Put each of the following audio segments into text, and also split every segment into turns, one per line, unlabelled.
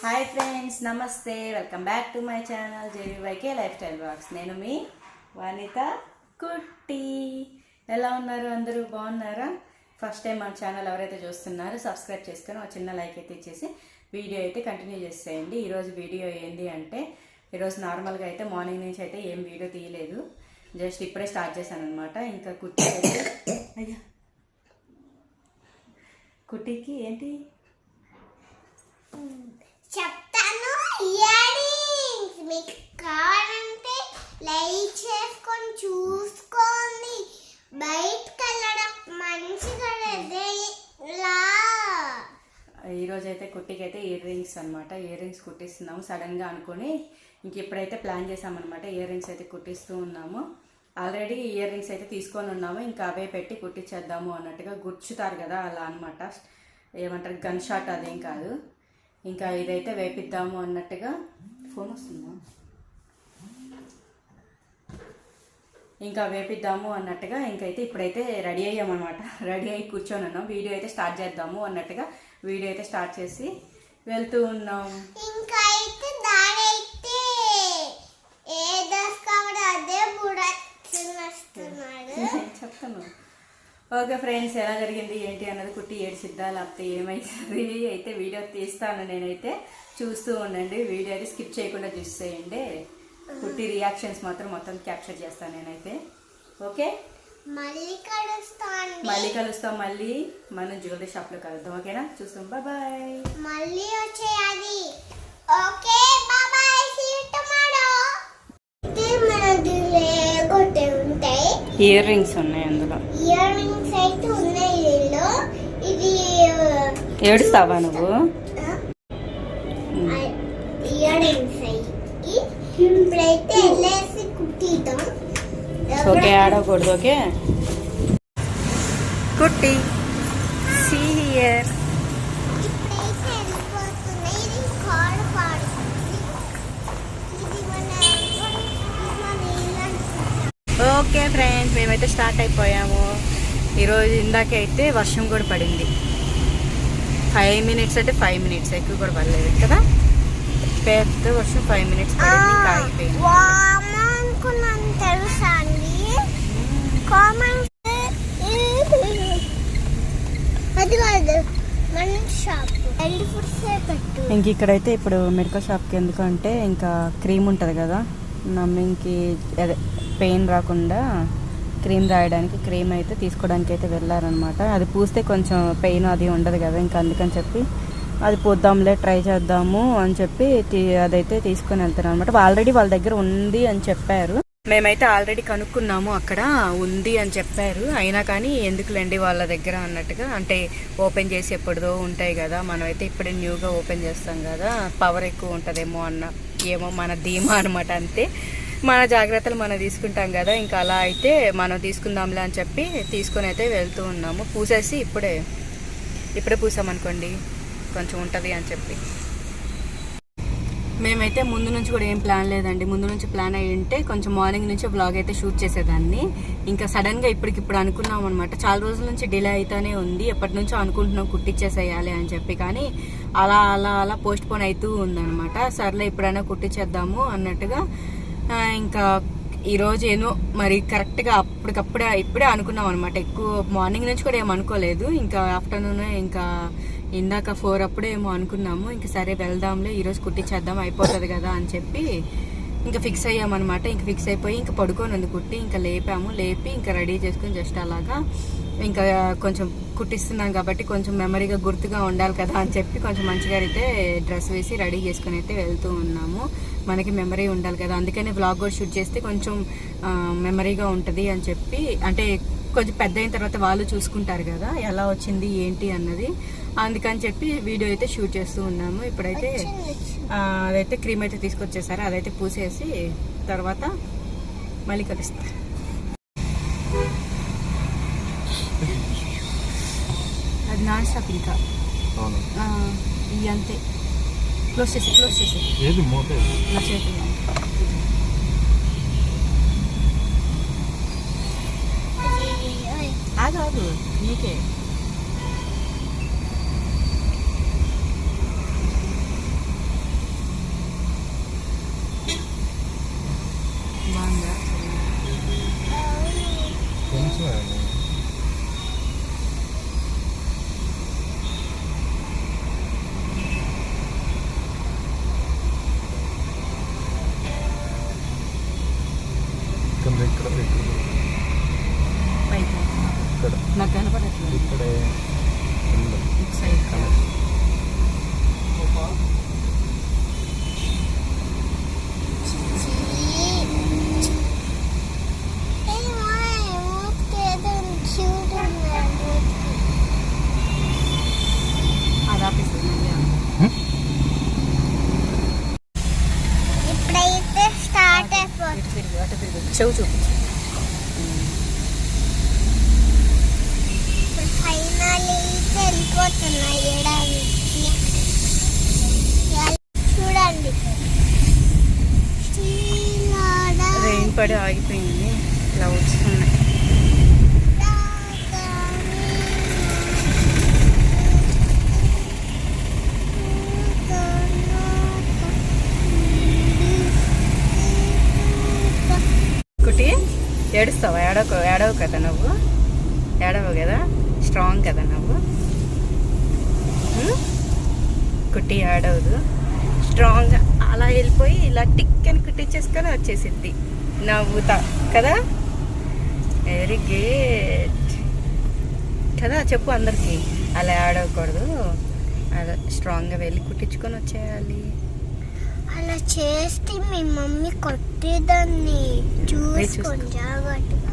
Hi friends, నమస్తే. Welcome back to my channel JVYK lifestyle blogs. నేను మీ వనిత కుట్టి. ఎలా ఉన్నారు అందరూ? బాగున్నారా? ఫస్ట్ టైం మన ఛానల్ ఎవరైతే చూస్తున్నారో సబ్స్క్రైబ్ చేసుకొని ఒక చిన్న లైక్ అయితే ఇచ్చేసి వీడియో అయితే కంటిన్యూ చేసేయండి. ఈరోజు వీడియో ఏంటి అంటే, ఈరోజు నార్మల్గా అయితే మార్నింగ్ నుంచి అయితే ఏం వీడియో తీయలేదు, జస్ట్ ఇప్పుడే స్టార్ట్ చేశాను అనమాట. ఇంకా కుట్టి అయ్యా కుట్టికి ఏంటి
చెప్తాను. ఇయరింగ్స్ మీకు కావాలంటే లైక్ చేసుకొని చూసుకోండి. బయటకు వెళ్ళడం మంచిగా.
ఈరోజు అయితే కుట్టికి అయితే ఇయర్ రింగ్స్ అనమాట. ఇయర్ రింగ్స్ కుట్టిస్తున్నాము సడన్గా అనుకుని. ఇంక ఇప్పుడైతే ప్లాన్ చేసామన్నమాట. ఇయర్ రింగ్స్ అయితే కుట్టిస్తూ ఉన్నాము. ఆల్రెడీ ఇయర్ రింగ్స్ అయితే తీసుకొని ఉన్నాము, ఇంకా అవే పెట్టి కుట్టించేద్దాము అన్నట్టుగా. గుచ్చుతారు కదా అలా అనమాట, ఏమంటారు గన్ షాట్, అదేం కాదు. ఇంకా ఇదైతే వేపిద్దాము అన్నట్టుగా. ఫోన్ వస్తుందా? ఇంకా వేపిద్దాము అన్నట్టుగా ఇంకైతే ఇప్పుడైతే రెడీ అయ్యామన్నమాట. రెడీ అయ్యి కూర్చొని ఉన్నాం. వీడియో అయితే స్టార్ట్ చేద్దాము అన్నట్టుగా వీడియో అయితే స్టార్ట్ చేసి వెళ్తూ ఉన్నాం.
ఇంకా అయితే దాని అయితే అదే
చెప్తాను. ఓకే ఫ్రెండ్స్, ఎలా జరిగింది ఏంటి అన్నది కుట్టి ఏడ్చిద్దా లేకపోతే ఏమైతుంది అయితే వీడియో తీస్తాను నేనైతే. చూస్తూ ఉండండి. వీడియో అయితే స్కిప్ చేయకుండా చూసేయండి. కుట్టి రియాక్షన్స్ మాత్రం మొత్తం క్యాప్చర్ చేస్తాను నేనైతే. ఓకే, మళ్ళీ కలుస్తాం. మళ్ళీ మనం జ్యువెలరీ షాప్ లో కలుద్దాం. ఓకేనా? చూస్తాం. బాయ్.
మళ్ళీ వచ్చేయాలి. Okay, bye. See you tomorrow. ఉంటాయి
ఇయర్ రింగ్స్ ఉన్నాయి అందులో.
ఇయర్ రింగ్స్ అయితే ఉన్నాయి ఇందులో. ఇది
ఏడుస్తావా నువ్వు?
ఇయర్ రింగ్స్ ఇప్పుడైతే వెళ్ళేసి కుట్టిద్దాం.
ఓకే, ఆడకూడదు. ఓకే కుట్టి, సీ హియర్.
ఇప్పుడైతే వెళ్ళిపోతున్నాయి. ఇది కాడు పాడుతుంది. ఇది
ఓకే ఫ్రెండ్స్, మేమైతే స్టార్ట్ అయిపోయాము. ఈరోజు ఇందాకైతే వర్షం కూడా పడింది. 5 minutes అంటే 5 minutes, ఎక్కువ కూడా పడలేదు కదా. పెద్ద వర్షం 5 minutes పడింది, ఆగిపోయింది.
తెలుసా అండి?
ఇంక ఇక్కడైతే ఇప్పుడు మెడికల్ షాప్కి ఎందుకంటే ఇంకా క్రీమ్ ఉంటుంది కదా, నమ్మింగ్కి అదే పెయిన్ రాకుండా క్రీమ్ రాయడానికి క్రీమ్ అయితే తీసుకోవడానికి అయితే వెళ్ళారనమాట. అది పూస్తే కొంచెం పెయిన్ అది ఉండదు కదా, ఇంకా అందుకని చెప్పి అది పోద్దాంలే, ట్రై చేద్దాము అని చెప్పి అదైతే తీసుకొని వెళ్తారు అనమాట. ఆల్రెడీ వాళ్ళ దగ్గర ఉంది అని చెప్పారు. మేమైతే ఆల్రెడీ కనుక్కున్నాము, అక్కడ ఉంది అని చెప్పారు. అయినా కానీ ఎందుకులేండి వాళ్ళ దగ్గర అన్నట్టుగా, అంటే ఓపెన్ చేసి ఎప్పుడుదో ఉంటాయి కదా, మనమైతే ఇప్పుడే న్యూగా ఓపెన్ చేస్తాం కదా, పవర్ ఎక్కువ ఉంటుందేమో అన్న ఏమో మన ధీమా అనమాట. అంతే, మన జాగ్రత్తలు మనం తీసుకుంటాం కదా, ఇంకా అలా అయితే మనం తీసుకుందాంలే అని చెప్పి తీసుకొని అయితే వెళ్తూ ఉన్నాము. పూసేసి ఇప్పుడే పూసామనుకోండి కొంచెం ఉంటుంది అని చెప్పి. మేమైతే ముందు నుంచి కూడా ఏం ప్లాన్ లేదండి. ముందు నుంచి ప్లాన్ అయ్యి ఉంటే కొంచెం మార్నింగ్ నుంచి వ్లాగ్ అయితే షూట్ చేసేదాన్ని. ఇంకా సడన్గా ఇప్పటికిప్పుడు అనుకున్నాం అనమాట. చాలా రోజుల నుంచి డిలే అవుతానే ఉంది. ఎప్పటి నుంచో అనుకుంటున్నాం కుట్టించేసేయాలి అని చెప్పి, కానీ అలా అలా అలా పోస్ట్ పోన్ అవుతూ ఉందన్నమాట. సర్లే ఇప్పుడైనా కుట్టించేద్దాము అన్నట్టుగా. ఇంకా ఈరోజు ఏమో మరి కరెక్ట్గా ఇప్పుడే అనుకున్నాం అనమాట. ఎక్కువ మార్నింగ్ నుంచి కూడా ఏమో అనుకోలేదు. ఇంకా ఆఫ్టర్నూన్ ఇంకా ఇందాక 4 అప్పుడే ఏమో అనుకున్నాము. ఇంకా సరే వెళ్దాంలే, ఈరోజు కుట్టించేద్దాం అయిపోతుంది కదా అని చెప్పి ఇంకా ఫిక్స్ అయ్యామన్నమాట. ఇంకా ఫిక్స్ అయిపోయి ఇంకా పడుకొని ఉంది కుట్టి. ఇంకా లేపి ఇంకా రెడీ చేసుకుని జస్ట్ అలాగా ఇంకా కొంచెం కుట్టిస్తున్నాం కాబట్టి కొంచెం మెమరీగా గుర్తుగా ఉండాలి కదా అని చెప్పి కొంచెం మంచిగా అయితే డ్రెస్ వేసి రెడీ చేసుకుని అయితే వెళ్తూ ఉన్నాము. మనకి మెమరీ ఉండాలి కదా, అందుకని వ్లాగ్ కూడా షూట్ చేస్తే కొంచెం మెమరీగా ఉంటుంది అని చెప్పి. అంటే కొంచెం పెద్ద అయిన తర్వాత వాళ్ళు చూసుకుంటారు కదా ఎలా వచ్చింది ఏంటి అన్నది, అందుకని చెప్పి వీడియో అయితే షూట్ చేస్తూ ఉన్నాము. ఇప్పుడైతే అదైతే క్రీమ్ అయితే తీసుకొచ్చేసారు, అదైతే పూసేసి తర్వాత మళ్ళీ కలుస్తా. అది నాన్ స్టాప్ ఇంకా ఇవి అంతే. క్లోజ్ చేసి నా చేతులు ఆగాదు నీకే.
ఇక్కడ
నాకు కనపడట్లేదు.
ఇక్కడే
ఇటు సైడ్ అది ఆపేస్తుంది.
ఇప్పుడైతే స్టార్ట్ అయిపోతుంది.
అటు తిరిగి చెవు చూపించు.
ఇప్పుడు ఫైనల్ అయితే వెళ్ళిపోతున్నాయి ఏడానికి. చూడండి
రెయిన్ పడి ఆగిపోయింది. క్లౌడ్స్ ఉన్నాయి. కుట్టి ఏడుస్తావా? ఏడవు కదా నువ్వు, ఏడవు కదా, స్ట్రాంగ్ కదా నువ్వు. కుట్టి ఏడవదు, స్ట్రాంగ్. అలా వెళ్ళిపోయి ఇలా టిక్ అని కుట్టించేసుకొని వచ్చేసిద్ది నవ్వుతా కదా. వెరీ గుడ్ కదా. చెప్పు అందరికి, అలా ఆడవకూడదు, అలా స్ట్రాంగ్గా వెళ్ళి కుట్టించుకొని వచ్చేయాలి.
అలా చేస్తే మీ మమ్మీ కొట్టేదాన్ని. చూసుకోండి జాగ్రత్తగా.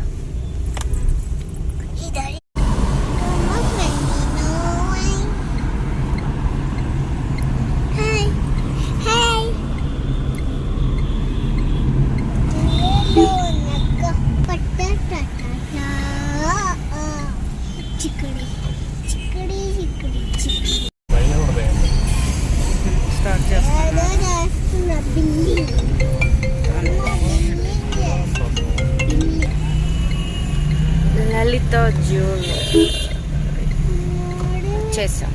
చిక్కడి చిక్కడి చిక్కడి చిక్కడి
స్టార్ట్ చేస్తాను. లలిత జ్యువెలరీ చేసాం.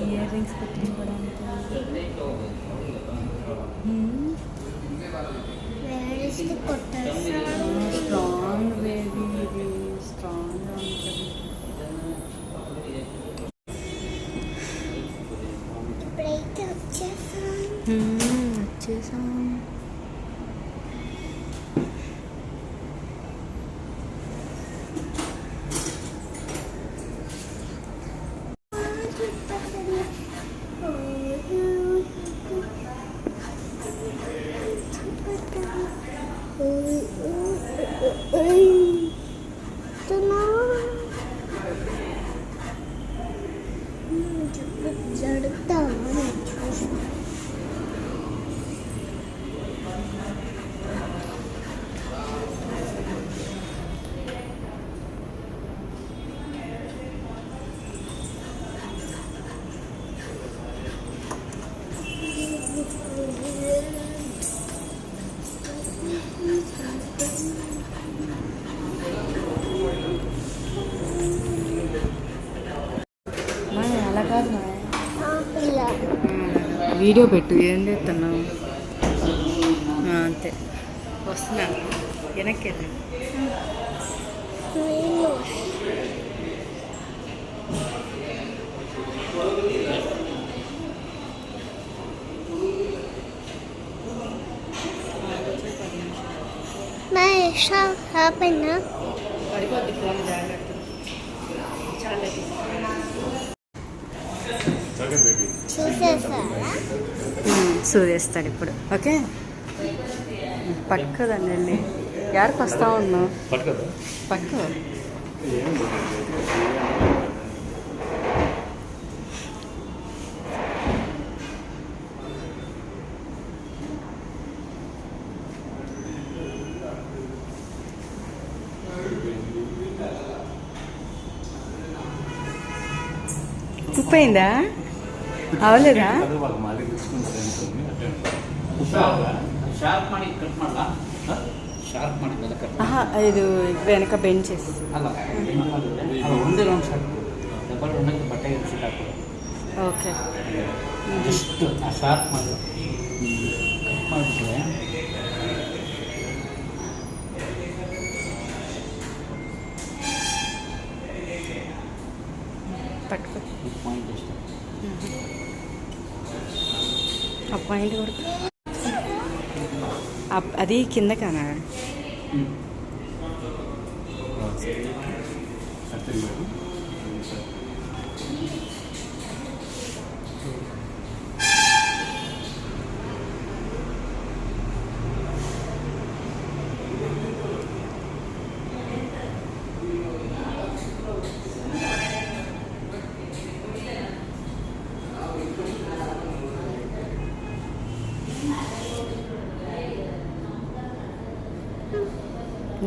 ఇయర్ రింగ్స్ పెట్టుకోవడానికి స్ట్రాంగ్ బేబీ, ఇది స్ట్రాంగ్గా ఉంటుంది.
ఇప్పుడైతే వచ్చేసాం.
అలా కాదు, వీడియో పెట్టు. ఏం చేస్తున్నావు? అంతే, వస్తున్నా. వెనక్కి వెళ్ళి పడిపోద్ది ఫోన్. జాగ్రత్త. చాలా సూర్యేస్తాడు ఇప్పుడు. ఓకే, పట్టుకోదండి వెళ్ళి. యాడికి వస్తా ఉన్నావు? పట్టుకో. ఉప్పయిందా? అవలేదా? ಇದು వెనక ಬೆಂಚಸ್ ಓಕೆ
ಜಸ್ಟ್ ಶಾರ್ಪ್ ಮಾಡಿ ಕಟ್ ಮಾಡಿದ್ರೆ
పట్టుకో.
ಪಾಯಿಂಟ್ ಎಷ್ಟು
ఆ పాయింట్ వరకు అది కింద కానా?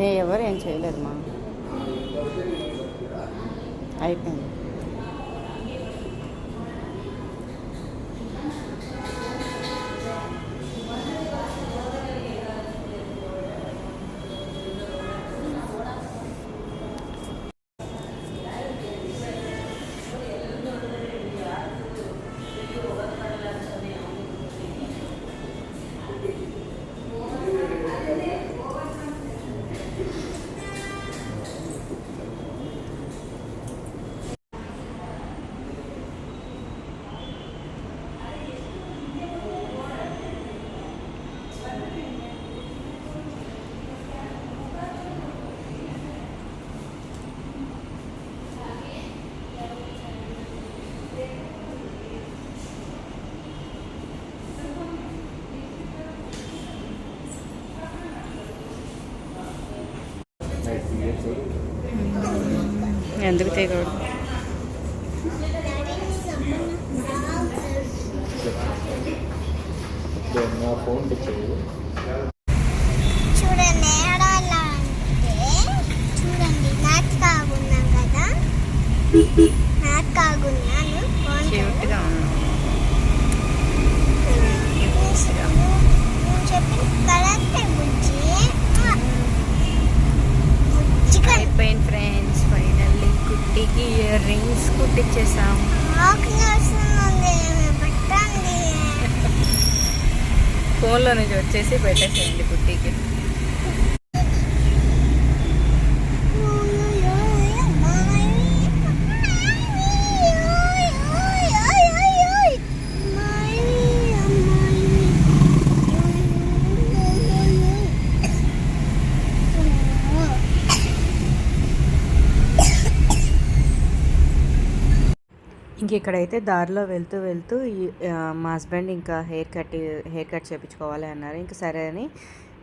నేను ఎవరు ఏం చేయలేదు మా, అయిపోయింది. ఎందుకు తెగడు?
చూడండి ఎలా అంటే, చూడండి నాట్ కాగున్నాం కదా, నాట్ కాగున్నాను.
క్యూట్గా ఉన్నావు.
నువ్వు చెప్పిన కరెక్టే బుజ్జి. బుజ్జిగా
అయిపోయింది ఫ్రెండ్స్, ఫైనల్లీ కుట్టికి ఇయర్ రింగ్స్ కుట్టించేసాం.
ఆకలి వస్తుంది, పెట్టండి.
ఫోన్లో నుంచి వచ్చేసి పెట్టేసేయండి కుట్టికి. ఇంక ఇక్కడైతే దారిలో వెళ్తూ వెళ్తూ మా హస్బెండ్ ఇంకా హెయిర్ కట్ చేయించుకోవాలి అన్నారు. ఇంకా సరే అని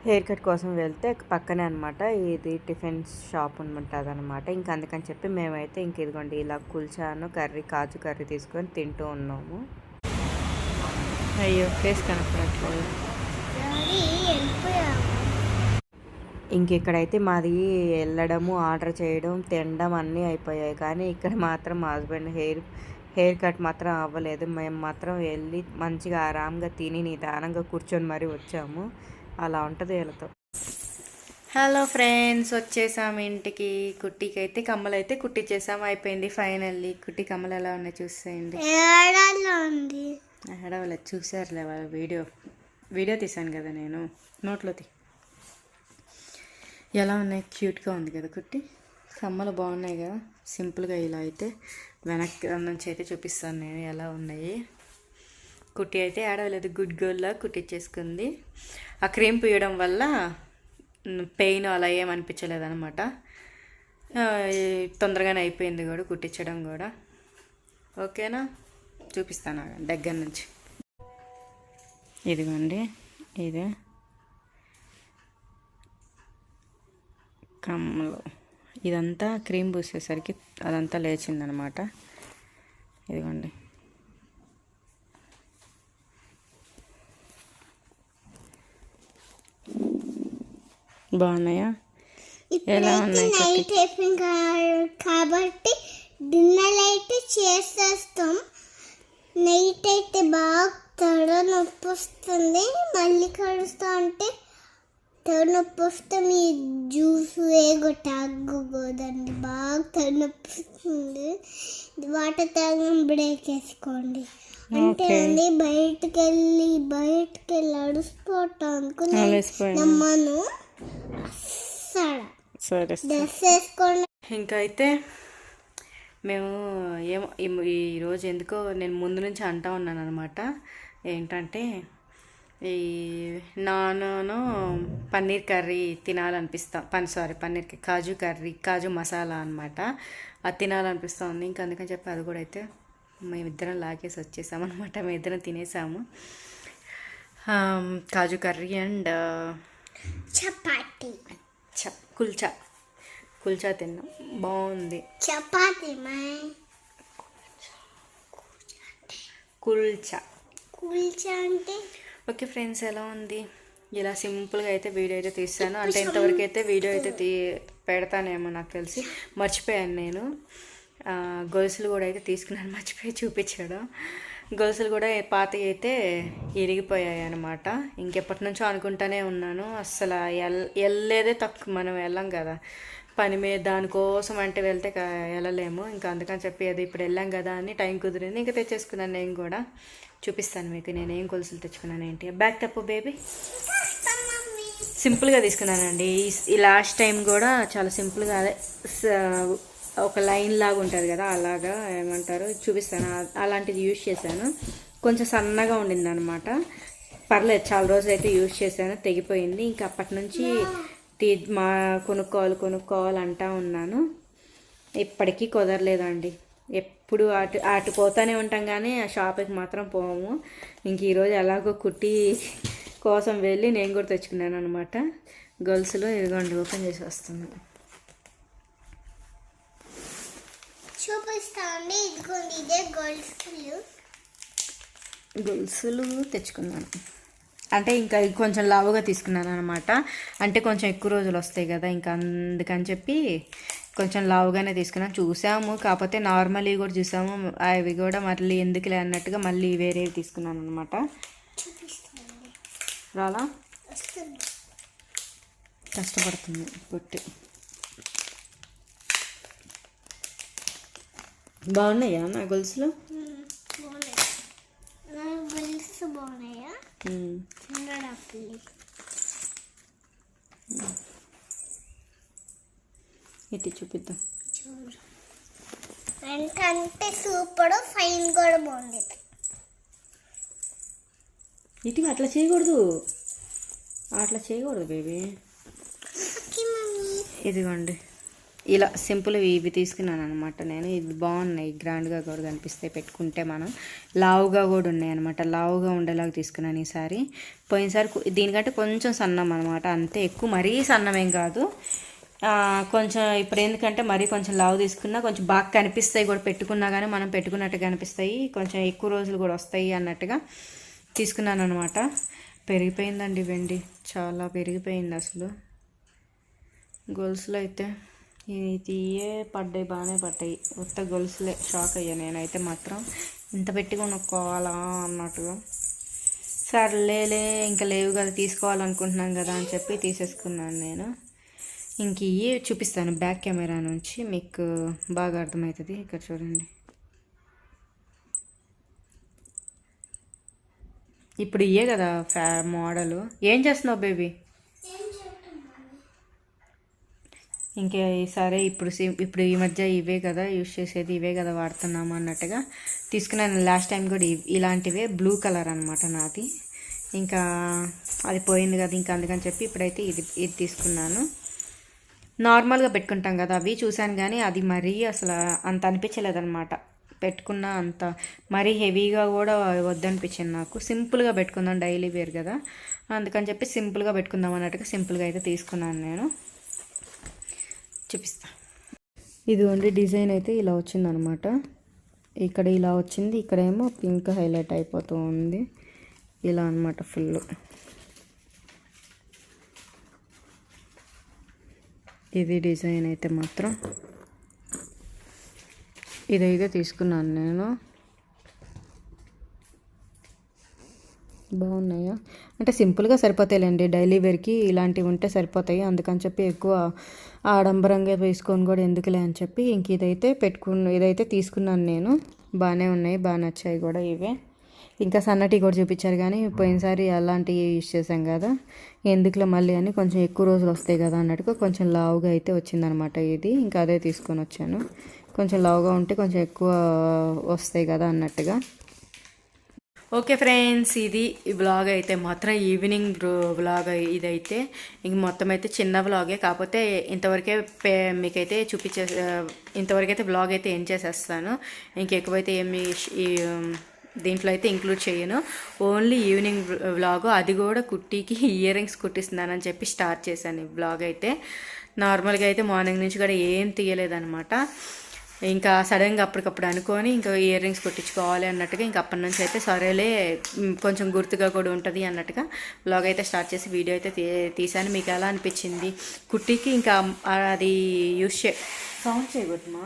హెయిర్ కట్ కోసం వెళ్తే పక్కనే అనమాట ఇది టిఫిన్ షాప్ ఉంటుంది అనమాట. ఇంకా అందుకని చెప్పి మేమైతే ఇంక ఇదిగోండి ఇలా కుల్చాను కాజు కర్రీ తీసుకొని తింటూ ఉన్నాము. అయ్యో ఫేస్ కనపడట్లేదు. ఇంక ఇక్కడైతే మాది వెళ్ళడము, ఆర్డర్ చేయడం, తినడం అన్నీ అయిపోయాయి. కానీ ఇక్కడ మాత్రం మా హస్బెండ్ హెయిర్ కట్ మాత్రం అవ్వలేదు. మేము మాత్రం వెళ్ళి మంచిగా ఆరాంగా తిని నిదానంగా కూర్చొని మరీ వచ్చాము. అలా ఉంటుంది వీళ్ళతో. హలో ఫ్రెండ్స్, వచ్చేసాము ఇంటికి. కుట్టికి అయితే కమ్మలు అయితే కుట్టించేసాము, అయిపోయింది ఫైనల్లీ. కుట్టి కమ్మలు ఎలా ఉన్నాయి చూసేయండి. ఏడవలేదు, చూసారులే వాళ్ళ వీడియో తీసాను కదా నేను. నోట్లో ఎలా ఉన్నాయి, క్యూట్గా ఉంది కదా కుట్టి. కమ్మలు బాగున్నాయి కదా, సింపుల్గా. ఇలా అయితే వెనక్కి నుంచి అయితే చూపిస్తాను నేను ఎలా ఉన్నాయి. కుట్టి అయితే ఆడవలేదు, గుడ్ గర్ల్లా కుట్టించేసుకుంది. ఆ క్రీమ్ పూయడం వల్ల పెయిన్ అలా ఏమనిపించలేదు అనమాట. తొందరగానే అయిపోయింది కూడా కుట్టించడం కూడా. ఓకేనా, చూపిస్తాను దగ్గర నుంచి. ఇదిగోండి, ఇదే కమ్మలు. ఇదంతా క్రీమ్ పూసేసరికి అదంతా లేచిందనమాట. ఇదిగోండి, బాగున్నాయా? ఎలా ఉన్నాయి?
నైట్ అయిపోయింది కాబట్టి డిన్నర్ అయితే చేసేస్తాం. నైట్ అయితే బాగా తడ నొప్పి వస్తుంది, మళ్ళీ కడుస్తా అంటే తలనొప్పి వస్తే మీ జ్యూస్ ఏగో తాగకూడదండి. బాగా తలనొప్పి వస్తుంది, వాటర్ తాగడం బ్రేక్ వేసుకోండి. అంటే అండి బయటకు వెళ్ళి అడుసుకోవటం అనుకున్నాను. డ్రెస్ వేసుకోండి.
ఇంకా అయితే మేము ఈరోజు ఎందుకో నేను ముందు నుంచి అంటూ ఉన్నాను అనమాట. ఏంటంటే ఈ నాను పన్నీర్ కర్రీ పన్నీర్ కాజు కర్రీ కాజు మసాలా అనమాట. అది తినాలనిపిస్తుంది. ఇంకా అందుకని చెప్పి అది కూడా అయితే మేమిద్దరం లాగేసి వచ్చేసామన్నమాట. మేమిద్దరం తినేసాము. కాజు కర్రీ అండ్
చపాతి
కుల్చా తిన్నాం. బాగుంది.
చపాతి కుల్చా అంటే
ఓకే ఫ్రెండ్స్, ఎలా ఉంది? ఇలా సింపుల్గా అయితే వీడియో అయితే తీస్తాను. అంటే ఇంతవరకు అయితే వీడియో అయితే పెడతానేమో నాకు తెలిసి. మర్చిపోయాను నేను. గొలుసులు కూడా అయితే తీసుకున్నాను, మర్చిపోయి చూపించడం. గొలుసులు కూడా పాతవి అయితే ఇరిగిపోయాయి అనమాట. ఇంకెప్పటి నుంచో అనుకుంటానే ఉన్నాను. అస్సలు వెళ్ళేదే తక్కువ. మనం వెళ్ళాం కదా పని మీద, దానికోసం అంటే వెళ్తే వెళ్ళలేము. ఇంకా అందుకని చెప్పి అది ఇప్పుడు వెళ్ళాం కదా అని టైం కుదిరింది. ఇంకా తెచ్చేసుకున్నాను. నేను కూడా చూపిస్తాను మీకు నేను ఏం గొలుసులు తెచ్చుకున్నాను ఏంటి. బ్యాక్ తప్పు బేబీ. సింపుల్గా తీసుకున్నానండి. ఈ లాస్ట్ టైం కూడా చాలా సింపుల్గా, అదే ఒక లైన్ లాగా ఉంటుంది కదా, అలాగా ఏమంటారు చూపిస్తాను. అలాంటిది యూజ్ చేశాను. కొంచెం సన్నగా ఉండింది అనమాట. పర్లేదు, చాలా రోజులు అయితే యూజ్ చేశాను. తెగిపోయింది. ఇంకా అప్పటి నుంచి కొనుక్కోవాలి అంటా ఉన్నాను. ఇప్పటికీ కుదరలేదండి. ఎప్పుడు అటు పోతానే ఉంటాం కానీ ఆ షాప్కి మాత్రం పోము. ఇంక ఈరోజు ఎలాగో కుట్టి కోసం వెళ్ళి నేను కూడా తెచ్చుకున్నాను అనమాట. గొలుసులు ఇదిగోండి, ఓపెన్ చేసి వస్తున్నాను.
చూపిస్తాండి. ఇదిగోండి, ఇదే
గొలుసులు తెచ్చుకున్నాను. అంటే ఇంకా కొంచెం లావుగా తీసుకున్నాను అనమాట. అంటే కొంచెం ఎక్కువ రోజులు వస్తాయి కదా, ఇంకా అందుకని చెప్పి కొంచెం లావుగానే తీసుకున్నాను. చూసాము, కాకపోతే నార్మల్ కూడా చూసాము. అవి కూడా మళ్ళీ ఎందుకులే అన్నట్టుగా మళ్ళీ వేరేవి తీసుకున్నాను అనమాట. రాలా కష్టపడుతుంది పుట్టి. బాగున్నాయా నా గొలుసులు?
బాగున్నాయా?
ఇటు చూపిద్దాం.
అంటే సూపర్ ఫైన్ కూడా బాగుంది.
ఇటుగా అట్లా చేయకూడదు బేబీ. ఇదిగోండి, ఇలా సింపుల్ ఇవి తీసుకున్నాను అనమాట నేను. ఇది బాగున్నాయి, గ్రాండ్గా కూడా కనిపిస్తాయి పెట్టుకుంటే. మనం లావుగా కూడా ఉన్నాయి అనమాట. లావుగా ఉండేలాగా తీసుకున్నాను ఈసారి. పోయినసారి దీనికంటే కొంచెం సన్నం అనమాట, అంతే. ఎక్కువ మరీ సన్నమేం కాదు. కొంచెం ఇప్పుడు ఎందుకంటే మరీ కొంచెం లావు తీసుకున్నా కొంచెం బాగా కనిపిస్తాయి కూడా, పెట్టుకున్నా కానీ మనం పెట్టుకున్నట్టుగా కనిపిస్తాయి. కొంచెం ఎక్కువ రోజులు కూడా వస్తాయి అన్నట్టుగా తీసుకున్నాను అనమాట. పెరిగిపోయిందండి వెండి, చాలా పెరిగిపోయింది అసలు. గొలుసులు అయితే ఇవే పడ్డాయి, బాగానే పడ్డాయి. కొత్త గొలుసులే. షాక్ అయ్యా నేనైతే మాత్రం, ఇంత పెట్టి కొనుక్కోవాలా అన్నట్టుగా. సర్లేలే, ఇంకా లేవు కదా, తీసుకోవాలనుకుంటున్నాం కదా అని చెప్పి తీసేసుకున్నాను నేను. ఇంక ఇవే చూపిస్తాను బ్యాక్ కెమెరా నుంచి, మీకు బాగా అర్థమవుతుంది. ఇక్కడ చూడండి, ఇప్పుడు ఇవే కదా మోడలు. ఏం చేస్తున్నావు బేబీ? ఇంకే సరే, ఇప్పుడు ఈ మధ్య ఇవే కదా యూజ్ చేసేది, ఇవే కదా వాడుతున్నాము అన్నట్టుగా తీసుకున్నాను. లాస్ట్ టైం కూడా ఇలాంటివే, బ్లూ కలర్ అనమాట నాది. ఇంకా అది పోయింది కదా, ఇంకా అందుకని చెప్పి ఇప్పుడైతే ఇది తీసుకున్నాను. నార్మల్గా పెట్టుకుంటాం కదా అవి చూశాను, కానీ అది మరీ అసలు అంత అనిపించలేదు అనమాట. పెట్టుకున్న అంత మరీ హెవీగా కూడా వద్దనిపించింది నాకు. సింపుల్గా పెట్టుకుందాం, డైలీ వేర్ కదా, అందుకని చెప్పి సింపుల్గా పెట్టుకుందాం అన్నట్టుగా సింపుల్గా అయితే తీసుకున్నాను నేను. చూపిస్తా. ఇదిగోండి, డిజైన్ అయితే ఇలా వచ్చిందనమాట. ఇక్కడ ఇలా వచ్చింది, ఇక్కడేమో పింక్ హైలైట్ అయిపోతూ ఉంది. ఇలా అనమాట ఫుల్. ఇది డిజైన్ అయితే మాత్రం ఇదైతే తీసుకున్నాను నేను. బాగున్నాయా అంటే సింపుల్గా సరిపోతాయిలేండి, డైలీ వేర్కి ఇలాంటివి ఉంటే సరిపోతాయి. అందుకని చెప్పి ఎక్కువ ఆడంబరంగా వేసుకొని కూడా ఎందుకులే అని చెప్పి ఇంక ఇదైతే తీసుకున్నాను నేను. బాగానే ఉన్నాయి, బాగా నచ్చాయి కూడా ఇవే. ఇంకా సన్నటి కూడా చూపించారు, కానీ పోయినసారి అలాంటివి యూజ్ చేసాం కదా, ఎందుకులే మళ్ళీ అని కొంచెం ఎక్కువ రోజులు వస్తాయి కదా అన్నట్టుగా కొంచెం లావుగా అయితే వచ్చిందనమాట ఇది. ఇంకా అదే తీసుకొని వచ్చాను. కొంచెం లావుగా ఉంటే కొంచెం ఎక్కువ వస్తాయి కదా అన్నట్టుగా. ఓకే ఫ్రెండ్స్, ఇది ఈ వ్లాగ్ అయితే మాత్రం ఈవినింగ్ వ్లాగ్ ఇదైతే ఇంక మొత్తం అయితే చిన్న వ్లాగే, కాకపోతే ఇంతవరకే మీకైతే ఇంతవరకైతే వ్లాగ్ అయితే ఏం చేసేస్తాను. ఇంకెక్కువైతే ఏమి దీంట్లో అయితే ఇంక్లూడ్ చేయను. ఓన్లీ ఈవినింగ్ వ్లాగ్, అది కూడా కుట్టికి ఇయర్ రింగ్స్ కుట్టిస్తున్నానని చెప్పి స్టార్ట్ చేశాను ఈ వ్లాగ్ అయితే. నార్మల్గా అయితే మార్నింగ్ నుంచి కూడా ఏం తీయలేదనమాట. ఇంకా సడన్గా అప్పటికప్పుడు అనుకొని ఇంకా ఇయర్ రింగ్స్ కుట్టించుకోవాలి అన్నట్టుగా ఇంకా అప్పటి నుంచి అయితే సరేలే కొంచెం గుర్తుగా కూడా ఉంటుంది అన్నట్టుగా వ్లాగ్ అయితే స్టార్ట్ చేసి వీడియో అయితే తీసాను. మీకు ఎలా అనిపించింది కుట్టికి? ఇంకా అది సౌండ్ చేయకూడదుమా,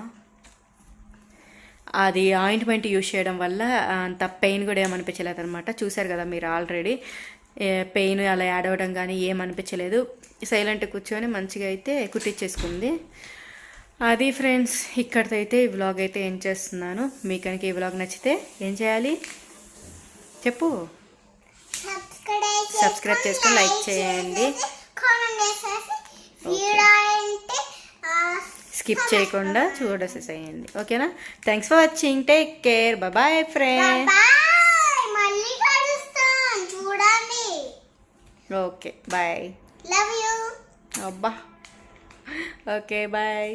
అది ఆయింట్మెంట్ యూజ్ చేయడం వల్ల అంత పెయిన్ కూడా ఏమనిపించలేదు అనమాట. చూశారు కదా మీరు ఆల్రెడీ, పెయిన్ అలా యాడ్ అవ్వడం కానీ ఏమనిపించలేదు. సైలెంట్ కూర్చొని మంచిగా అయితే కుట్టించేసుకుంది. అది ఫ్రెండ్స్, ఇక్కడితో అయితే ఈ వ్లాగ్ అయితే ఏం చేస్తున్నాను. మీకు కనుక ఈ వ్లాగ్ నచ్చితే ఏం చేయాలి చెప్పు? సబ్స్క్రైబ్ చేసుకొని లైక్ చేయండి. స్కిప్ చేయకుండా చూడసేసేయండి. ఓకేనా? Thanks for watching. Take care. Bye friends. Okay bye.
Love you.
అబ్బా. Okay bye.